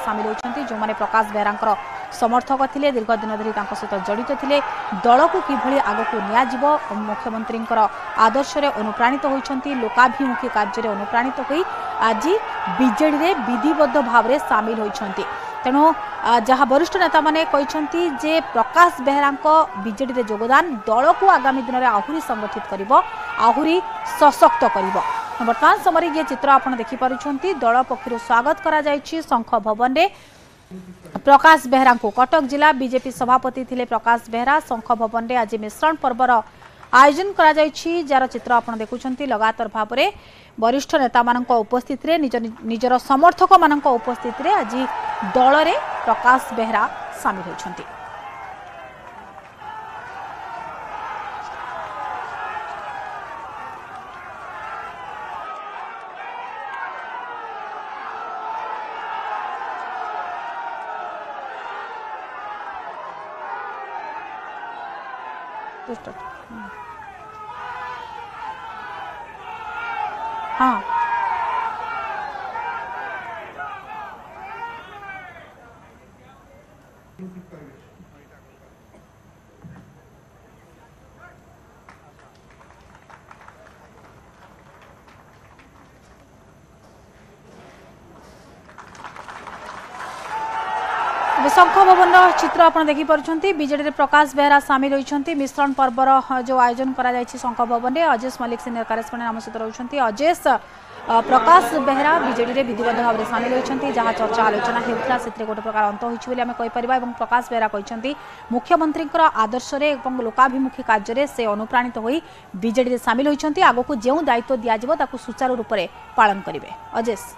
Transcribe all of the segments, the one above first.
सामिल होती जो मैंने प्रकाश बेहरा समर्थक थे दीर्घ दिन धरी सहित जड़ित थे दल को किभली आगक नि मुख्यमंत्री आदर्श अनुप्राणित होती लोकाभिमुखी कार्य अनुप्राणित हो आज बीजेडी रे विधिबद्ध भाव में सामिल होती तेणु जहाँ वरिष्ठ नेता माने कहते जे प्रकाश बेहरा बीजेडी रे योगदान दल को आगामी दिन में आहुरी संगठित कर आहुरी सशक्त कर वर्तमान समय ये चित्र आप देखिपुंट दल पक्षर स्वागत करा शंख भवन में प्रकाश बेहरा को कटक जिला बीजेपी सभापति थे प्रकाश बेहरा शंख भवन में आज मिश्रण पर्वर आयोजन करा जार चित्र आप देखुं लगातार भाव में वरिष्ठ नेता मान उपस्थित निजर समर्थक मान उपस्थित आज दल में प्रकाश बेहरा सामिल होती हाँ शंख भवन चित्र आप देखिपुंट बीजेडी प्रकाश बेहरा सामिल होती मिश्रण पर्वर जो आयोजन करा शंख भवन में अजेश मल्लिक सीनियर करेस्पोंडेंट आम सहित रोचे अजेश प्रकाश बेहरा बीजेडी विधिबद्ध भाव में सामिल होती जहाँ चर्चा आलोचना होता से गोटे प्रकार अंत होपर प्रकाश बेहरा कहते मुख्यमंत्री आदर्श लोकाभिमुखी कार्य से अनुप्राणित हो बीजेडी सामिल होती आगक जो दायित्व दिज्व सुचारू रूप से पालन करेंगे अजेश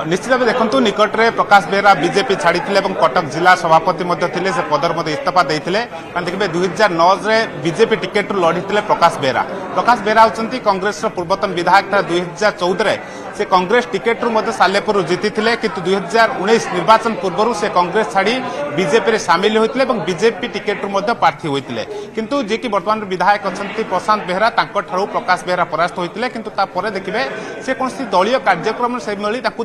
निश्चित भाव देखु निकट में प्रकाश बेहरा बीजेपी छाड़ी कटक जिला सभापति थे से पदर इस्तीफा देते देखिए 2009 में बीजेपी टिकेट लड़ी प्रकाश बेहरा होती कांग्रेस पूर्वतन विधायक 2014 से कांग्रेस टिकेट सालेपुर जीति किंतु 2019 निर्वाचन पूर्व से कांग्रेस छाड़ी बीजेपी सामिल होते बीजेपी टिकेट प्रार्थी होते किंतु जी कि बर्तमान विधायक अच्छा प्रशांत बेहरा प्रकाश बेहरा परास्त होते किंतु देखिए से कौन दलीय कार्यक्रम से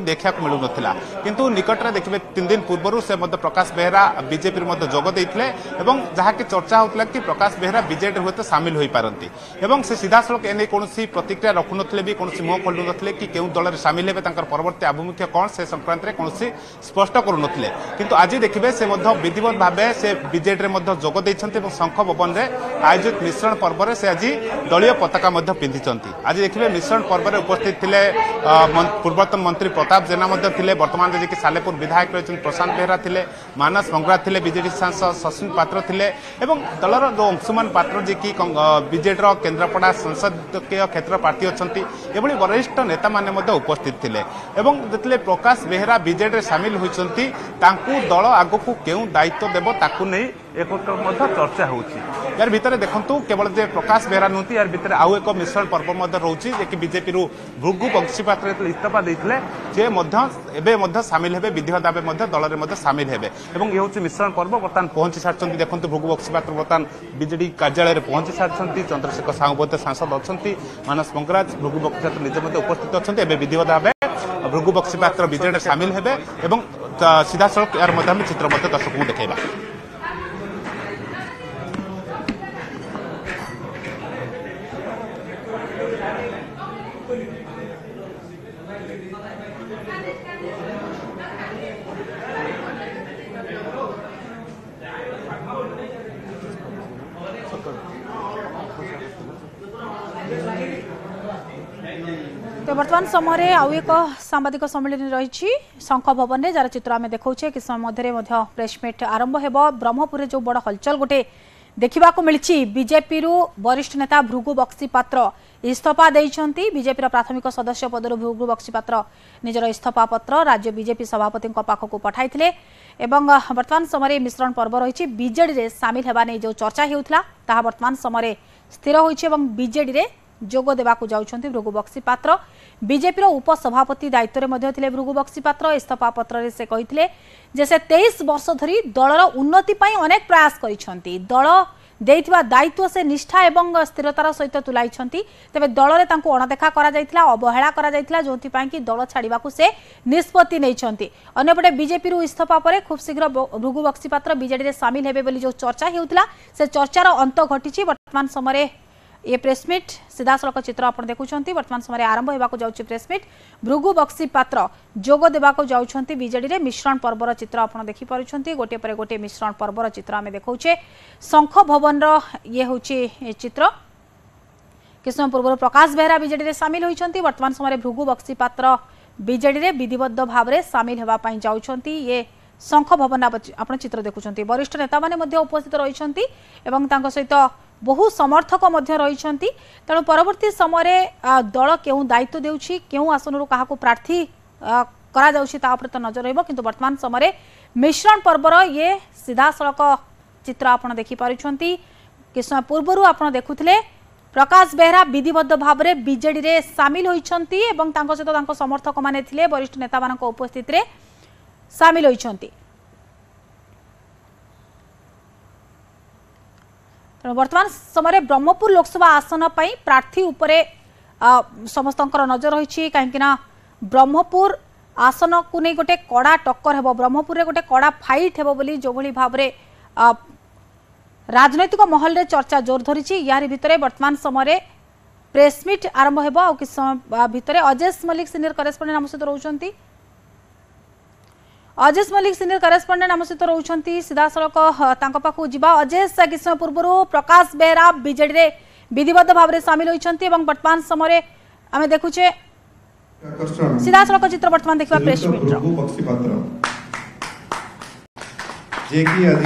देखा मिलू ना किंतु निकट में देखिए 3 दिन पूर्व से प्रकाश बेहरा बीजेपी जोग देते जहाँकि चर्चा होता कि प्रकाश बेहरा बीजेडी हूँ सामिल हो पारती से सीधा सड़क एने कौन प्रतिक्रिया रखु ना भी कौन मुह खोलु ना कि क्यों दल में सामिल हे परवर्ती आभिमुख्य कौन से संक्रांत में कौन स्पष्ट करूँ किंतु आज देखिए से विधिवत भाव से बीजेडी में जोग देते शंख भवन में आयोजित मिश्रण पर्व में से आज दलीय पताका पिंधि आज देखिए मिश्रण पर्व में उपस्थित थे पूर्वतन मंत्री प्रताप जेना थे बर्तमान जी सालेपुर विधायक रही प्रशांत बेहरा थे मानस मंगरा थे बीजेडी सांसद सस्मिन पात्र थे दलर जो अंशुमान पात्र जी कि बीजेडी केन्द्रापड़ा संसदीय क्षेत्र प्रार्थी अच्छा ये वरिष्ठ नेता माने उपस्थित थे जिते प्रकाश बेहरा बीजेडी सामिल होती दल आगक क्यों दायित्व देव ताकू नहीं एक चर्चा होची यार भितर देखंतु केवल जे प्रकाश बेहरा नुंती यार भितर आउ एक मिश्रण पर्व रोची जे कि बीजेपी रु भृगु बंशीपात्र इस्तीफा देते जे एबे सामिल हेबे विधिवत भाव दल में सामिल हेबे एवं ये हूँ मिश्रण पर्व बर्तमान पहुंची सारी देखते भृगु बंशीपात्र बर्तमान बीजेडी कार्यालय पहुंची सारी चंद्रशेखर साहू सांसद अच्छा मानस मंगराज भृगु बंशीपात्र निजे उपस्थित अच्छा विधिवत भाव भृगु बंशीपात्र बीजेडी सामिल हेबे सीधा सड़क यार चित्र दर्शक को देखा तो वर्तमान समय आउ एक सांबादिक सम्मेलन रही शंख भवन में जार चित्र आम देखा कि समय मध्य प्रेसमिट आरंभ हो ब्रह्मपुर जो बड़ हलचल गोटे देखा मिली बीजेपी वरिष्ठ नेता भृगु बक्सीपात्र इस्तीफा देइछंती बीजेपी प्राथमिक सदस्य पदर भृगु बक्सीपात्र निजर इस्तीफा पत्र राज्य बीजेपी सभापति पाखक पठाइथिले एवं वर्तमान समय मिश्रण पर्व रही बीजेडी रे सामिल होगा नहीं जो चर्चा होता ताहा वर्तमान समय स्थिर होइछि एवं बीजेडी रे जोग देवाकू जाउछंती भृगु बक्सीपात्र बीजेपी उपसभापति दायित्व में थे भृगु बक्सीपात्र इस्तीफा पत्र से कही से 23 वर्ष धरी दलर उन्नति अनेक प्रयास करिसेंती दल देइथिबा दायित्व से निष्ठा एवं स्थिरतार सहित तुलाई तेज दल में अणदेखा अवहेला कि दल छाड़ा से निष्पत्ति नहीं। अंपटे बीजेपी इस्तीफा पर खूब शीघ्र भृगु बक्सीपात्र बीजेडी में सामिल हेबे जो चर्चा होता से चर्चार अंत घटी। वर्तमान समय ये प्रेसमिट सीधासलख चित्र आप देखुं वर्तमान समय आरंभ होगा जाऊँगी प्रेसमिट भृगु बक्सीपात्र जोग देवाक जाऊँगी बीजेडी में मिश्रण पर्वर चित्र आप देखिपुं गोटे पर गोटे मिश्रण पर्वर चित्र आम देखुचे शंख भवन ये हूँ चित्र किछ समय पूर्व प्रकाश बेहरा बीजेडी में सामिल होती वर्तमान समय भृगु बक्सीपात्र बीजेडी में विधिबद्ध भाव में सामिल होगापी जाऊँगी ये शंख भवन आप चित्र देखुं वरिष्ठ नेता मैंने उपस्थित रही सहित बहु समर्थक रही तेणु परवर्ती समय दल क्यों दायित्व देउछि क्यों आसन क्या प्रार्थी करा जाउछि ता उपर तो नजर रहिबो किंतु वर्तमान समय मिश्रण पर्वर ये सीधासलख चित्र आप देखिपार किछ समय पूर्व आप देखुले प्रकाश बेहरा विधिबद्ध भाव में बीजेडी रे सामिल होइछंती एवं तांको सहित तांको समर्थक माने थिले वरिष्ठ नेता मानक उपस्थित रे सामिल होइछंती। वर्तमान समय ब्रह्मपुर लोकसभा आसन पर प्रार्थी उपरे समस्त नजर रही कहीं ब्रह्मपुर आसन को नहीं गोटे कड़ा टक्कर हेबो ब्रह्मपुर गोटे कड़ा फाइट हेबो बोली जो भली भाव रे राजनैतिक महल रे चर्चा जोर धरी यार भितर वर्तमान समय प्रेसमिट आरंभ हेबो आ किछ समय भितर अजेश मलिक सीनियर करेस्पोंडेंट आम सहित रहउछंती अजेश मलिक सीनियर करेस्पोंडेंट आम सहित रहउछंती सीधासलख तांको पाखु जिबा अजेश किछ समय पूर्व प्रकाश बेहरा बीजेडी रे विधिबद्ध भाव रे सामिल होइछंती एवं वर्तमान समय आम देखुचे सीधासलख चित्र वर्तमान देखा प्रेसमिट जे कि आज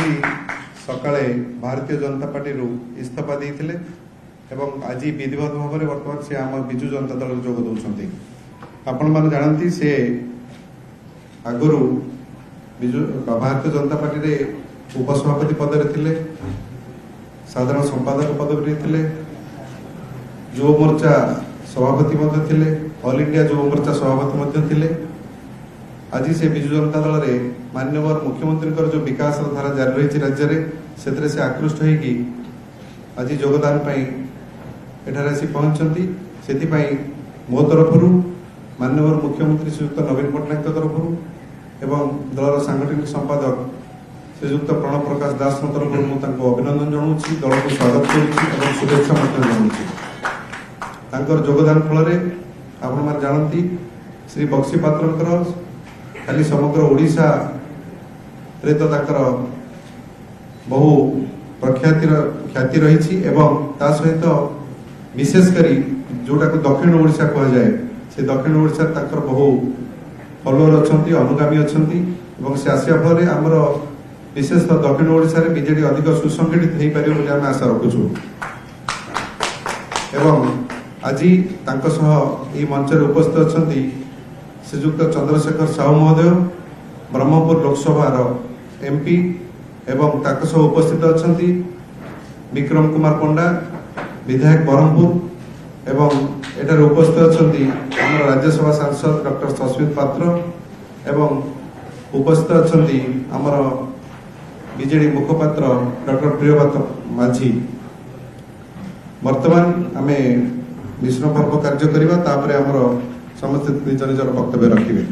सकाळे भारतीय जनता पार्टी रु इस्तीफा देइथिले एवं आज विधिवत भाव में वर्तमान से आम विजु जनता दल जोग दौरान आपण मैंने जानती से आगु भारतीय जनता पार्टी रे उपसभापति पद रे साधारण संपादक पद रे युव मोर्चा सभापति ऑल इंडिया युव मोर्चा सभापति आज से विजु जनता दल रे माननीय मुख्यमंत्री जो विकास धारा जारी रही राज्य से आकृष्ट होगी आज योगदान एठार आसी पहुंचती से मो तरफ माननीय मुख्यमंत्री श्रीयुक्त नवीन पट्टनायक तरफ एवं दलर सांगठनिक संपादक श्रीयुक्त प्रणव प्रकाश दास तरफ मुझे अभिनंदन जनाऊँगी दल को स्वागत करुँची शुभेच्छा जनाऊँगी योगदान फल आपण जानती श्री बक्सीपात्र खाली समग्र ओडिशा रे तो बहु ख्याति रही एवं ता सहित विशेषकर जोटा को दक्षिण ओडिशा कह जाए से दक्षिण ओडिशा तक बहु फलोअर अच्छा अनुगामी अच्छा से आसा फल आमर विशेषतः दक्षिण ओडिशा रे बीजेडी अधिक सुसंगठित हो पार आम आशा रखुचु एवं आज मंच उपस्थित अच्छा श्रीजुक्त चंद्रशेखर साहू महोदय ब्रह्मपुर लोकसभा एमपी एवं ताकसह उपस्थित अच्छा विक्रम कुमार पंडा विधायक ब्रह्मपुर एवं एठार उपस्थित अच्छा राज्यसभा सांसद डॉक्टर सस्मित पात्र एवं उपस्थित अच्छा आमर बीजेडी मुखपात्र डॉक्टर प्रियव्रत माझी वर्तमान आमे मिश्रण पर्व कार्य करवा समस्त निज निजर वक्तव्य रखिए।